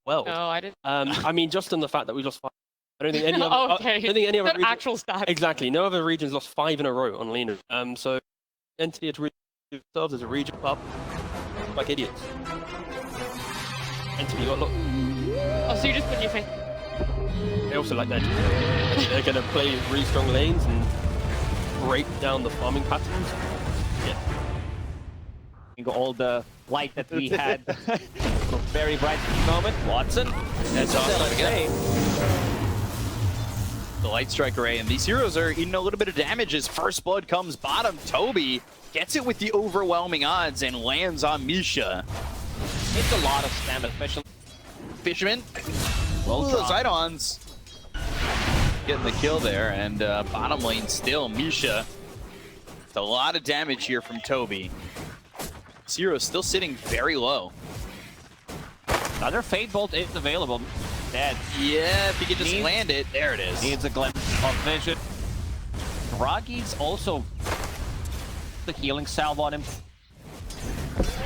well. No, I didn't. I mean, just in the fact that we lost 5. I don't think any other. Okay. I don't think any other That region, actual stat. exactly. No other regions lost 5 in a row on laner. So Entity had really themselves as a region up like idiots. Entity got locked. Oh, so you just put your face. They also like that. They're going to play really strong lanes and break down the farming patterns. Yeah. You got all the light that we had. Very bright moment. Watson. That's awesome again. The Light Strike Array, and these heroes are eating a little bit of damage as First Blood comes bottom. Toby gets it with the overwhelming odds and lands on Misha. It's a lot of stamina, especially Fisherman. well Those dropped. Eidons getting the kill there, and bottom lane still, Misha. It's a lot of damage here from Toby. Zero still sitting very low. Another Fate Bolt is available. Dead. Yeah, if he could just land it. There it is. Needs a glimpse of vision. Ragi's also the healing salve on him.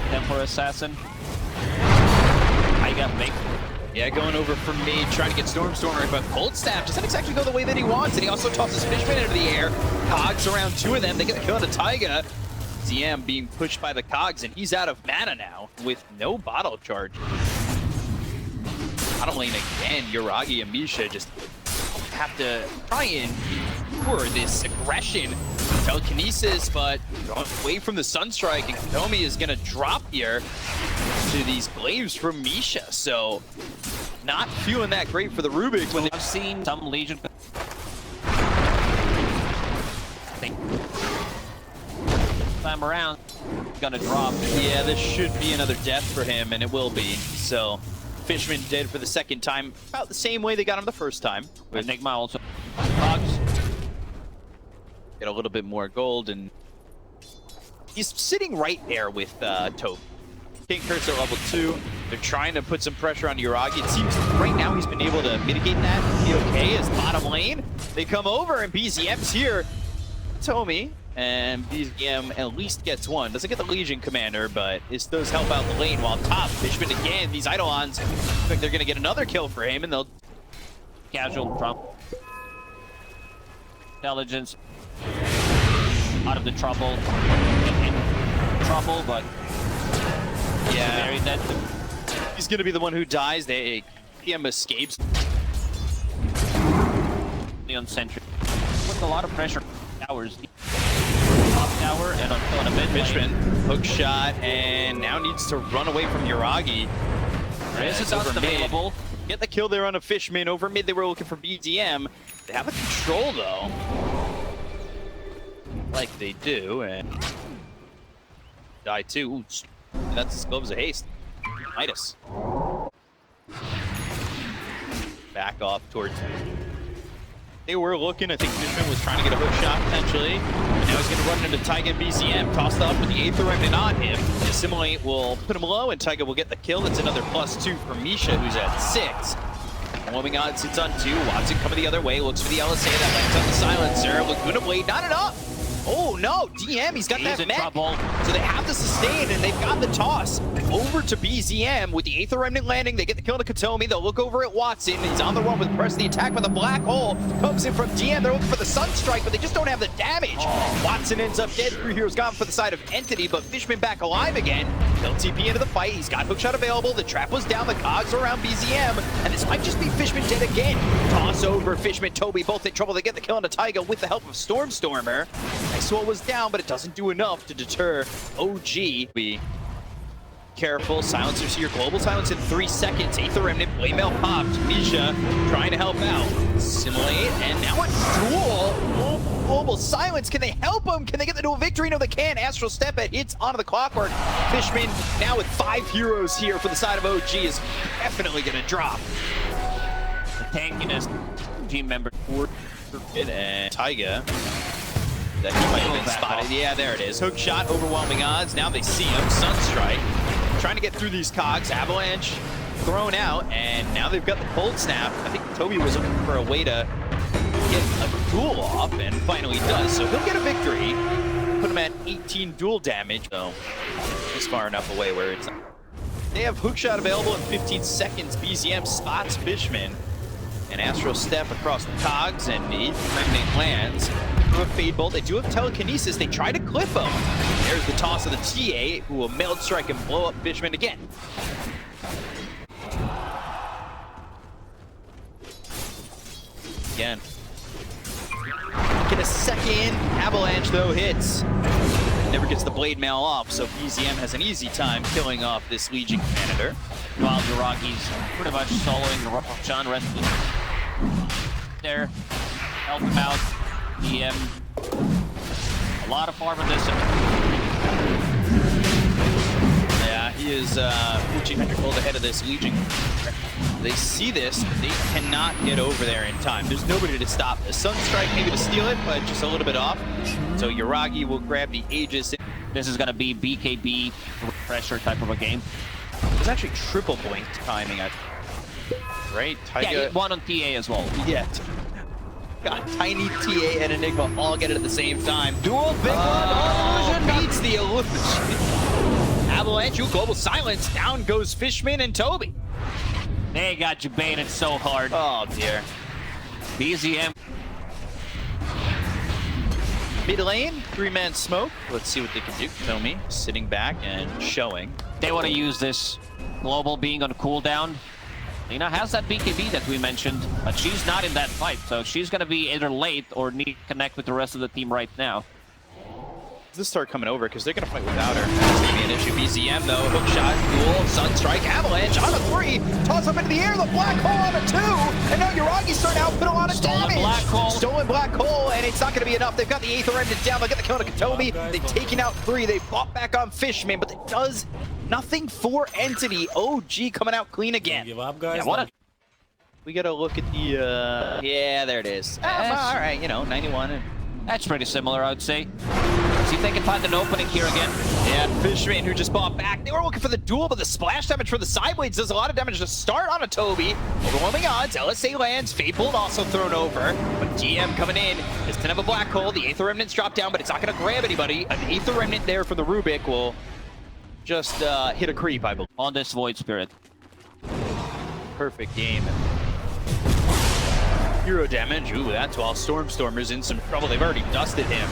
Temper Assassin. I got big. Yeah, going over for me, trying to get Stormstormer, but Cold Staff doesn't exactly go the way that he wants, and he also tosses Fishman into the air. Cogs around 2 of them. They get the kill on Taiga. ZM being pushed by the Cogs, and he's out of mana now with no bottle charge. Bottom lane again, Yuragi and Misha just have to try and endure this aggression. Telekinesis, but away from the Sunstrike, and Kotomi is going to drop here to these glaives from Misha. So, not feeling that great for the Rubik when I've seen some Legion. Time around, gonna drop. Yeah, this should be another death for him, and it will be. So, Fishman dead for the second time, about the same way they got him the first time. Enigma also. Cogs. Get a little bit more gold, and he's sitting right there with Tope. King Curse at level 2. They're trying to put some pressure on Yuragi. It seems right now he's been able to mitigate that and be okay as bottom lane. They come over, and BZM's here. Tomi, and BZM at least gets one. Doesn't get the Legion Commander, but this does help out the lane. While top, Fishman again, these Eidolons, I think they're going to get another kill for him, and they'll... Casual Trump. Intelligence. Out of the trouble. In trouble, but Yeah, very dead. he's going to be the one who dies. They PM escapes. On Sentry. With a lot of pressure. Towers. Top tower and on a mid Fishman, lane. hook shot, and now needs to run away from Yuragi. This is over available. mid. Get the kill there on a Fishman. Over mid, they were looking for BDM. They have the control, though. Like they do, and... Die too. Ooh, that's his gloves of haste. Midas. Back off towards... They were looking. I think Fishman was trying to get a hook shot, potentially. And now he's going to run into Taiga and BCM. Tossed up with the Aether Remnant on him. Assimilate will put him low, and Taiga will get the kill. That's another +2 for Misha, who's at 6. Warming on sits on 2. Watson coming the other way. Looks for the LSA that lands on the silencer. Laguna Blade, not enough. Oh no, DM, he's got that in mech. trouble. So they have the sustain, and they've got the toss over to BZM with the Aether Remnant landing. They get the kill to Katomi. They'll look over at Watson. He's on the run with press the attack with a black hole. Comes in from DM. They're looking for the Sunstrike, but they just don't have the damage. Watson ends up dead. 3 heroes gone for the side of Entity, but Fishman back alive again. They'll TP into the fight. He's got hookshot available. The trap was down. The cogs are around BZM, and this might just be Fishman dead again. Toss over Fishman, Toby, both in trouble. They get the kill into Taiga with the help of Stormstormer. Nice one was down, but it doesn't do enough to deter OG. Be careful. Silencers here. Global silence in 3 seconds. Aether Remnant. Playmail popped. Misha trying to help out. Assimilate. And now a duel. Global silence. Can they help him? Can they get the dual victory? No, they can. Astral Step it hits onto the clockwork. Fishman now with 5 heroes here for the side of OG is definitely going to drop. The tankiness team member. And Taiga. That he might have been spotted. Yeah, there it is. Hook shot, overwhelming odds. Now they see him. Sunstrike. Trying to get through these cogs. Avalanche thrown out. And now they've got the cold snap. I think Toby was looking for a way to get a duel off, and finally does. So he'll get a victory. Put him at 18 duel damage. So he's far enough away where it's They have hookshot available in 15 seconds. BZM spots Fishman. And Astro Step across the cogs and Remnant lands. Through a Fade Bolt. They do have Telekinesis. They try to clip him. There's the toss of the TA, who will meld strike and blow up Fishman again. Again. Get a second. Avalanche, though, hits. Never gets the blade mail off, so BZM has an easy time killing off this Legion commander. While Yuragi's pretty much soloing John Rescue. There, help him out. DM. A lot of farm in this. Yeah, he is 1,400 gold ahead of this Legion. They see this, they cannot get over there in time. There's nobody to stop this. Sunstrike maybe to steal it, but just a little bit off. So Yuragi will grab the Aegis. This is going to be BKB pressure type of a game. There's actually triple blink timing. Right? Taiga. Yeah, one on TA as well. Yeah. God, Tiny, TA, and Enigma all get it at the same time. Dual big one. Beats the illusion. Avalanche, global silence. Down goes Fishman and Toby. They got you baited so hard. Oh, dear. BZM. Mid lane, 3-man smoke. Let's see what they can do. Tomi sitting back and showing. They want to use this global being on cooldown. Lina has that BKB that we mentioned, but she's not in that fight, so she's going to be either late or need to connect with the rest of the team right now. This start coming over because they're going to fight without her. That's going to be an issue. BZM, though, hook shot, duel, Sunstrike, Avalanche on a 3, toss up into the air, the black hole on a 2, and now Yuragi's starting to output a lot of damage. Black hole. Stolen black hole, and it's not going to be enough. They've got the Aether Remnant down. They'll get the kill to Katomi. They've taken out 3. They fought back on Fishman, but it does nothing for Entity. OG coming out clean again. Give up, guys. Yeah, what a... We got to look at the, yeah, there it is. All right, you know, 91. And That's pretty similar, I would say. See if they can find an opening here again. yeah, Fishman, who just bought back. They were looking for the duel, but the splash damage for the Sideblades does a lot of damage to start on a Toby. Overwhelming odds. LSA lands. Fade Bolt also thrown over. But GM coming in. This can have a black hole. The Aether Remnant's dropped down, but it's not going to grab anybody. An Aether Remnant there for the Rubik will just hit a creep, I believe. On this Void Spirit. Perfect game. Hero damage. Ooh, that's while Stormstormer's in some trouble. They've already dusted him.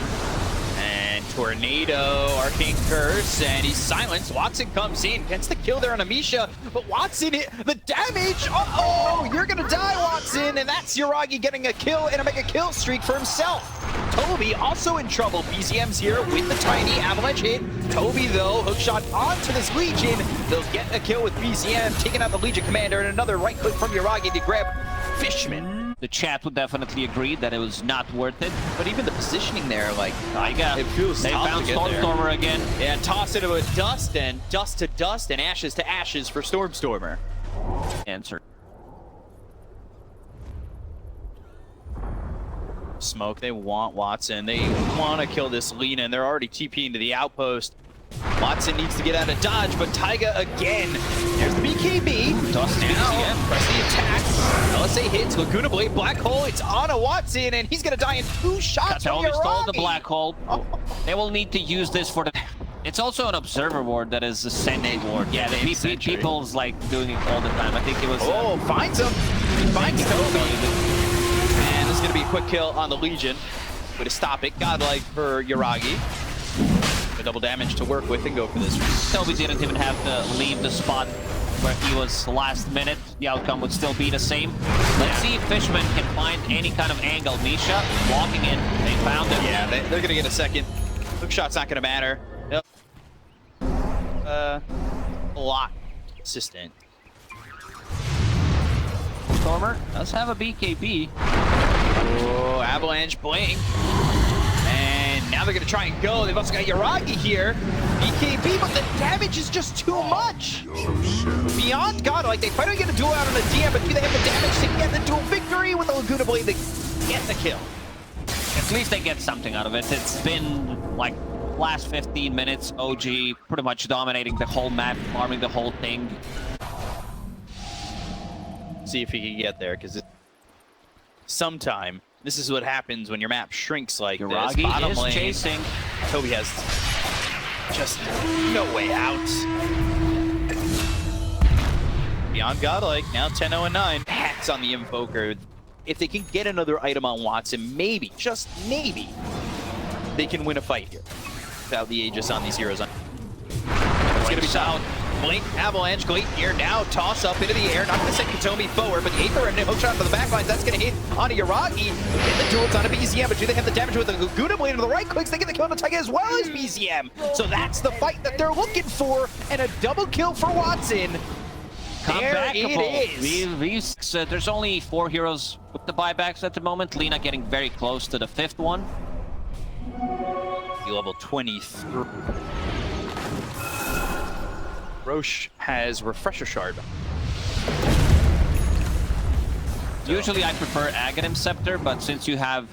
And Tornado, Arcane Curse, and he's silenced. Watson comes in, gets the kill there on Amisha, but Watson hit the damage. Uh-oh, you're gonna die, Watson, and that's Yuragi getting a kill and a mega kill streak for himself. Toby also in trouble. BZM's here with the tiny Avalanche hit. Toby, though, hookshot onto this Legion. They'll get a kill with BZM, taking out the Legion commander, and another right click from Yuragi to grab Fishman. The chat would definitely agree that it was not worth it. But even the positioning there, like, it feels they tough found to get there. Stormstormer again. Yeah, toss it to dust, and dust to dust, and ashes to ashes for Stormstormer. Answer. Smoke, they want Watson. They want to kill this Lina, and they're already TPing to the outpost. Watson needs to get out of dodge, but Taiga again. There's the BKB. Dust now, press the attack. LSA hits, Laguna Blade, Black Hole. It's on a Watson, and he's going to die in 2 shots from Katomi stole Yuragi. the Black Hole. They will need to use this for the... It's also an Observer Ward that is a Sentry Ward. Yeah, the people's like doing it all the time. I think it was... Oh, finds him. He finds Toby. And this is going to be a quick kill on the Legion. Way to stop it. Godlike for Yuragi. The double damage to work with and go for this. Toby didn't even have to leave the spot where he was last minute. The outcome would still be the same. Let's see if Fishman can find any kind of angle. Misha walking in. They found him. Yeah, they're going to get a second. Hook shot's not going to matter. Yep. A lot consistent. Stormer does have a BKB. Oh, Avalanche blink. And now they're going to try and go. They've also got Yuragi here. BKB, but the damage is just too much. Beyond God, like they finally get a duel out on the DM, but do they have the damage to get the duel victory with the Laguna Blade? They get the kill. At least they get something out of it. It's been like last 15 minutes, OG pretty much dominating the whole map, farming the whole thing. See if he can get there, because sometime this is what happens when your map shrinks like this. Yuragi is lane, chasing. Toby has just no way out. gone godlike. Now 10-0-9. Hacks on the Invoker. If they can get another item on Watson, maybe, just maybe, they can win a fight here. Without the Aegis on these heroes. It's going to be tough. Blink, Avalanche, Gleipnir now toss up into the air. Not going to send Katomi forward, but the Aether and hook shot to the back lines. That's going to hit onto Yuragi. And the duels onto BZM, but do they have the damage with the Laguna Blade to the right clicks? They get the kill on the Taiga as well as BZM. So that's the fight that they're looking for, and a double kill for Watson. There it is. There's only 4 heroes with the buybacks at the moment. Lina getting very close to the 5th one. Level 23. Roche has Refresher Shard. Usually I prefer Aghanim Scepter, but since you have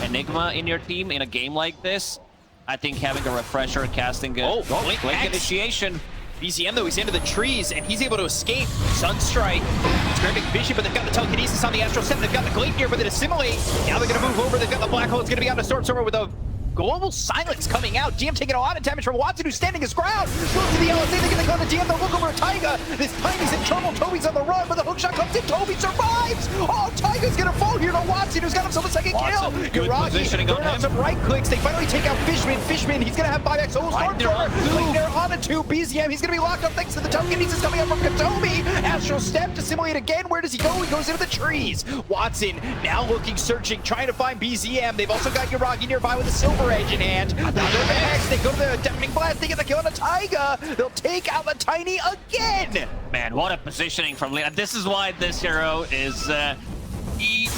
Enigma in your team in a game like this, I think having a Refresher casting a Blink Initiation. BZM though, he's into the trees and he's able to escape. Sunstrike, it's grabbing Vision, but they've got the telekinesis on the Astral Step. They've got the Gleipnir with it Assimilate. Now they're gonna move over. They've got the Black Hole. It's gonna be on the Stormstormer with a Global Silence coming out. DM taking a lot of damage from Watson, who's standing his ground. Goes to the LSA, they're gonna go to DM. They'll look over Taiga. This Tiny's in trouble. Toby's on the run, but the hookshot comes in. Toby survives. Oh, Taiga's gonna fall here to Watson, who's got himself a second kill. Positioning burn out some right clicks. They finally take out Fishman. Fishman, he's gonna have buyback. So they're on a 2. BZM, he's gonna be locked up thanks to the telekinesis coming out from Katomi. Astral Step to simulate again. Where does he go? He goes into the trees. Watson now looking, searching, trying to find BZM. They've also got Yuragi nearby with a Silver Edge in hand. Now they're the Hex. They go to the Deafening Blast. They get the kill on the Taiga. They'll take out the Tiny again. Man, what a positioning from Lina. This is why this hero is the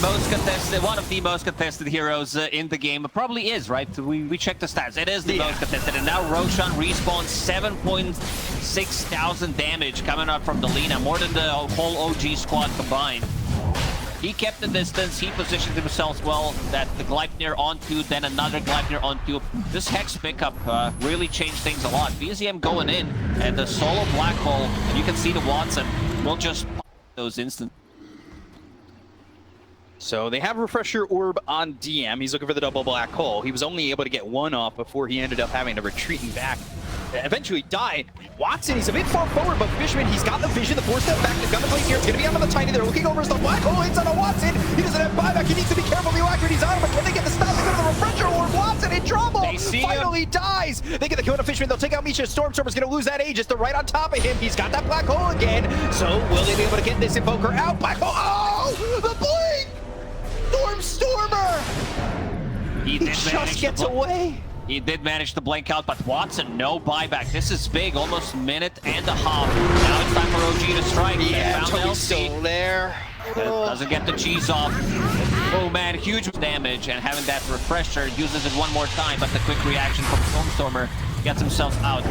most contested, one of the most contested heroes in the game. It probably is, right? We checked the stats. It is the most contested. And now Roshan respawns 7.6 thousand damage coming out from the Lina, more than the whole OG squad combined. He kept the distance, he positioned himself well, that the Gleipnir on 2, then another Gleipnir on 2. This Hex pickup really changed things a lot. BZM going in, and the solo Black Hole, and you can see the Watson will just pop those instant. So they have Refresher Orb on DM. He's looking for the double Black Hole. He was only able to get one off before he ended up having to retreating back. Eventually died. Watson, he's a bit far forward, but Fishman, he's got the vision, the 4-step back, they've got the plate here, it's gonna be out on the Tiny, they're looking over as the Black Hole hits on a Watson, he doesn't have buyback, he needs to be careful, the alacrity's on him, but can they get the stop? They go to the Refresher Orb, Watson in trouble! Finally dies! They get the kill to Fishman, they'll take out Misha, Stormstormer's gonna lose that Aegis, they're right on top of him, he's got that Black Hole again, so will they be able to get this Invoker out? Black Hole, oh! The blink! Stormstormer! He just gets away! He did manage to blink out, but Watson, no buyback. This is big, almost minute and a half. Now it's time for OG to strike. Yeah, Toby's still there. Doesn't get the cheese off. Oh man, huge damage, and having that Refresher, uses it one more time, but the quick reaction from Stormstormer gets himself out.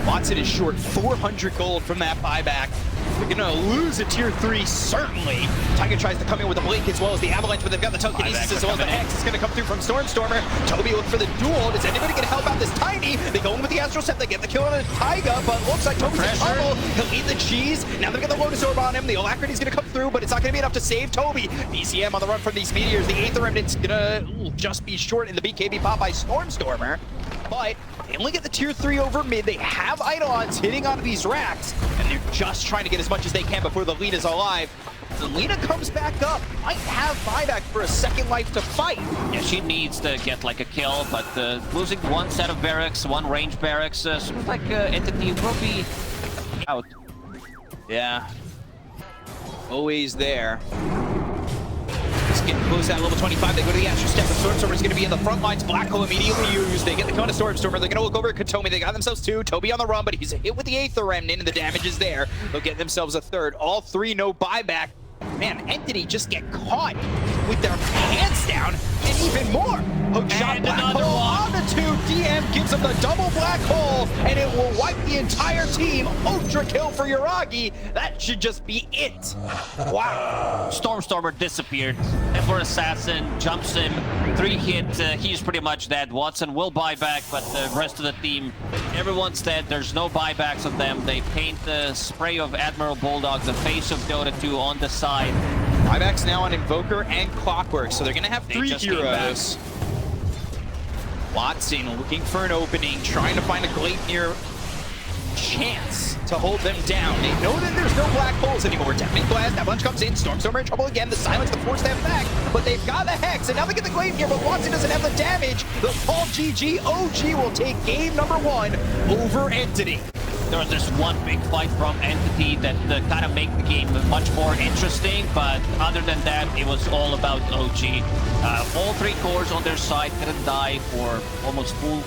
Watson is short 400 gold from that buyback. They're gonna lose a tier 3, certainly. Taiga tries to come in with a blink as well as the Avalanche, but they've got the telekinesis as well as the Hex. It's gonna come through from Stormstormer. Toby looking for the duel. Is anybody gonna help out this Tiny? They go in with the Astral Step, they get the kill on the Taiga, but looks like Toby's in trouble. He'll eat the cheese. Now they've got the Lotus Orb on him. The Alacrity's gonna come through, but it's not gonna be enough to save Toby. BCM on the run from these meteors. The Aether Remnant's gonna just be short in the BKB pop by Stormstormer. But they only get the tier 3 over mid. They have Eidolons hitting onto these racks, and they're just trying to get as much as they can before the Lina's alive. The Lina comes back up, might have buyback for a second life to fight. Yeah, she needs to get like a kill, but losing one set of barracks, one range barracks, sort of like Entity will be out. Yeah, always there. Just getting close at level 25. They go to the Astral Step. The Stormstormer's going to be in the front lines. Black Hole immediately used. They get the Kona Stormstormer. They're going to look over at Katomi. They got themselves 2. Toby on the run, but he's hit with the Aether Remnant, and the damage is there. They'll get themselves a 3rd. All 3 no buyback. Man, Entity just get caught with their pants down, and even more. Hookshot Black Hole on the 2. DM gives them the double Black Hole, and it will wipe the entire team. Ultra kill for Yuragi. That should just be it. Wow. Stormstormer disappeared. Templar Assassin jumps him. 3 hit. He's pretty much dead. Watson will buy back, but the rest of the team, everyone's dead. There's no buybacks on them. They paint the spray of Admiral Bulldog, the face of Dota 2 on the side. Buybacks now on Invoker and Clockwork, so they're going to have 3 heroes. Watson looking for an opening, trying to find a Gleipnir chance to hold them down. They know that there's no black holes anymore. Deafening Blast, Avalanche comes in, Stormstormer in trouble again, the Silence to force them back, but they've got the Hex, and now they get the Glaive here, but Watson doesn't have the damage. They'll call GG. OG will take game number 1 over Entity. There was this one big fight from Entity that kind of make the game much more interesting, but other than that, it was all about OG. All 3 cores on their side didn't die for almost full